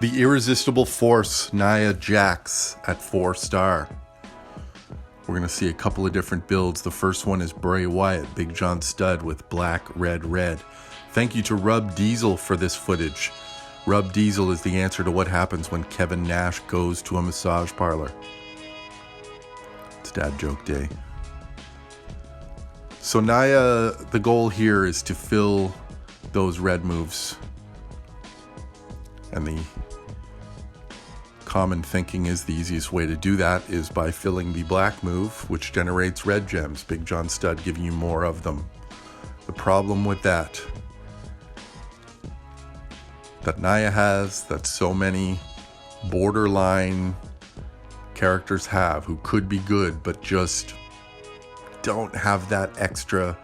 The Irresistible Force, Nia Jax at 4-star. We're going to see a couple of different builds. The first one is Bray Wyatt, Big John Studd with black, red, red. Thank you to Rub Diesel for this footage. Rub Diesel is the answer to what happens when Kevin Nash goes to a massage parlor. It's dad joke day. So Nia, the goal here is to fill those red moves. And the common thinking is the easiest way to do that is by filling the black move, which generates red gems. Big John Studd giving you more of them. The problem with that Nia has, that so many borderline characters have who could be good but just don't have that extra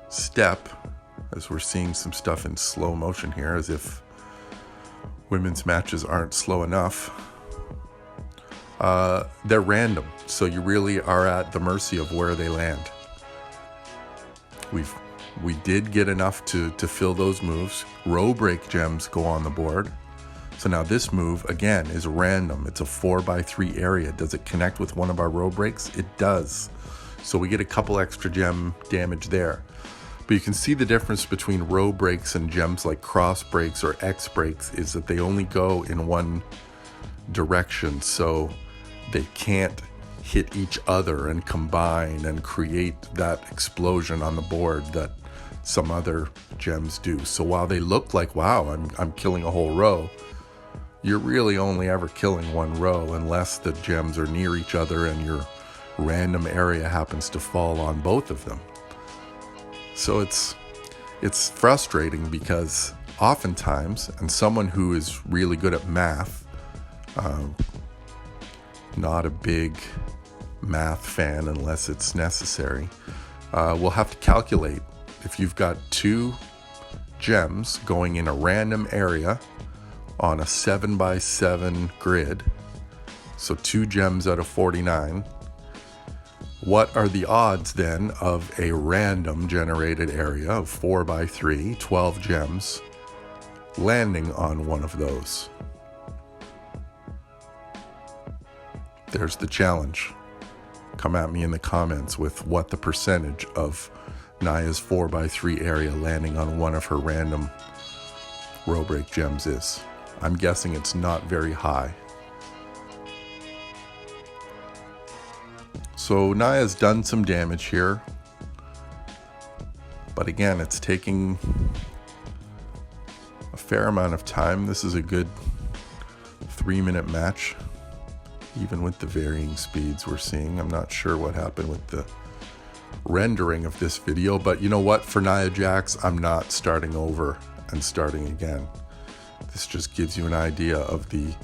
step, as we're seeing some stuff in slow motion here, as if women's matches aren't slow enough. They're random, so you really are at the mercy of where they land. We did get enough to fill those moves. Row break gems go on the board. So now this move, again, is random. It's a 4x3 area. Does it connect with one of our row breaks? It does. So we get a couple extra gem damage there. But you can see the difference between row breaks and gems like cross breaks or X breaks is that they only go in one direction. So they can't hit each other and combine and create that explosion on the board that some other gems do. So while they look like, wow, I'm killing a whole row, you're really only ever killing one row unless the gems are near each other and your random area happens to fall on both of them. So it's frustrating because oftentimes, and someone who is really good at math, not a big math fan unless it's necessary, will have to calculate if you've got two gems going in a random area on a 7x7 grid, so 2 gems out of 49, what are the odds then of a random generated area of 4x3, 12 gems, landing on one of those? There's the challenge. Come at me in the comments with what the percentage of Nia's 4x3 area landing on one of her random row break gems is. I'm guessing it's not very high. So Nia's done some damage here, but again, it's taking a fair amount of time. This is a good 3-minute match, even with the varying speeds we're seeing. I'm not sure what happened with the rendering of this video, but you know what? For Nia Jax, I'm not starting over and starting again. This just gives you an idea of the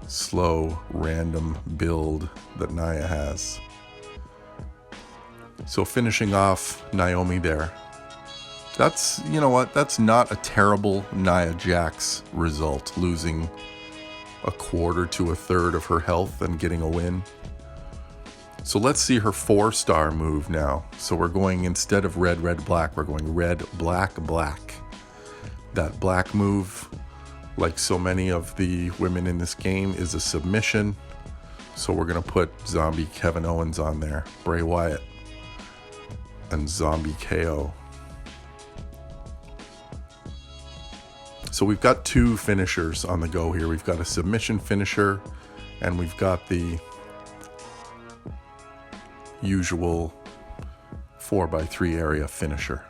slow, random build that Nia has. So finishing off Naomi there. That's, you know what, that's not a terrible Nia Jax result, losing a quarter to a third of her health and getting a win. So let's see her 4-star move now. So we're going, instead of red, red, black, we're going red, black, black. That black move, like so many of the women in this game, is a submission. So we're going to put Zombie Kevin Owens on there, Bray Wyatt, and Zombie KO. So we've got 2 finishers on the go here. We've got a submission finisher, and we've got the usual 4x3 area finisher.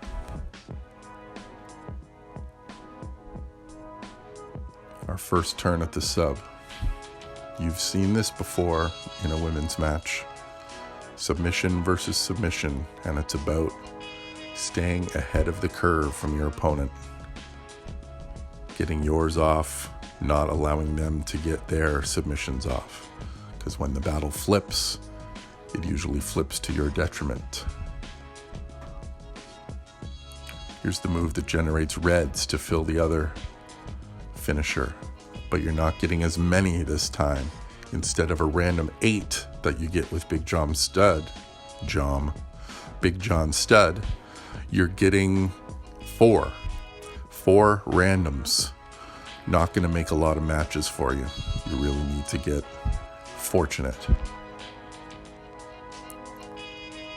Our first turn at the sub. You've seen this before in a women's match. Submission versus submission, and it's about staying ahead of the curve from your opponent. Getting yours off, not allowing them to get their submissions off. Because when the battle flips, it usually flips to your detriment. Here's the move that generates reds to fill the other finisher, but you're not getting as many this time. Instead of a random 8 that you get with Big John Studd, you're getting 4 randoms. not going to make a lot of matches for you. You really need to get fortunate.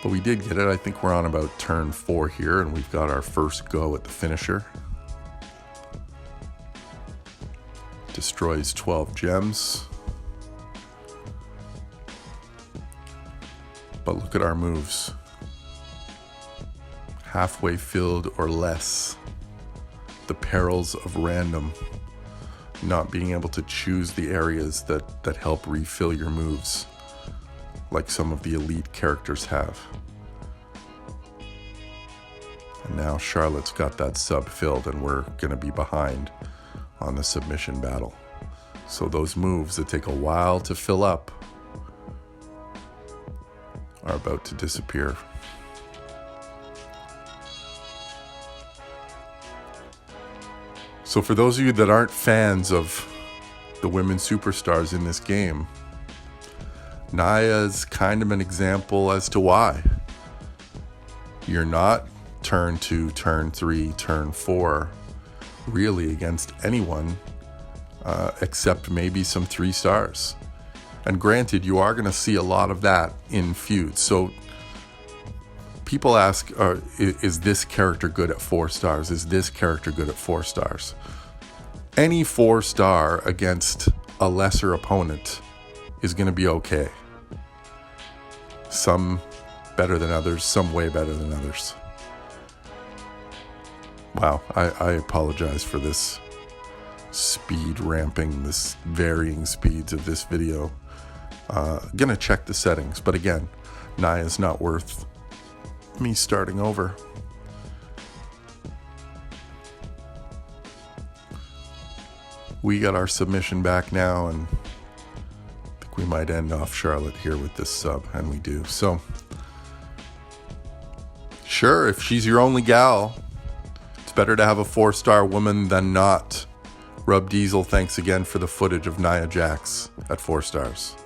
But we did get it. I think we're on about turn 4 here, and we've got our first go at the finisher. Destroys 12 gems. But look at our moves. Halfway filled or less. The perils of random. Not being able to choose the areas that help refill your moves, like some of the elite characters have. And now Charlotte's got that sub filled, and we're going to be behind on the submission battle. So those moves that take a while to fill up are about to disappear. So for those of you that aren't fans of the women superstars in this game, Nia's kind of an example as to why. You're not turn 2, turn 3, turn 4 really against anyone except maybe some 3 stars. And granted, you are going to see a lot of that in feuds. So people ask, is this character good at 4 stars? Is this character good at 4 stars? Any 4-star against a lesser opponent is going to be okay. Some better than others, some way better than others. Wow, I apologize for this speed ramping, this varying speeds of this video. Gonna check the settings, but again, Nia's not worth me starting over. We got our submission back now, and I think we might end off Charlotte here with this sub, and we do. So, sure, if she's your only gal, it's better to have a 4-star woman than not. Rub Diesel, thanks again for the footage of Nia Jax at 4 stars.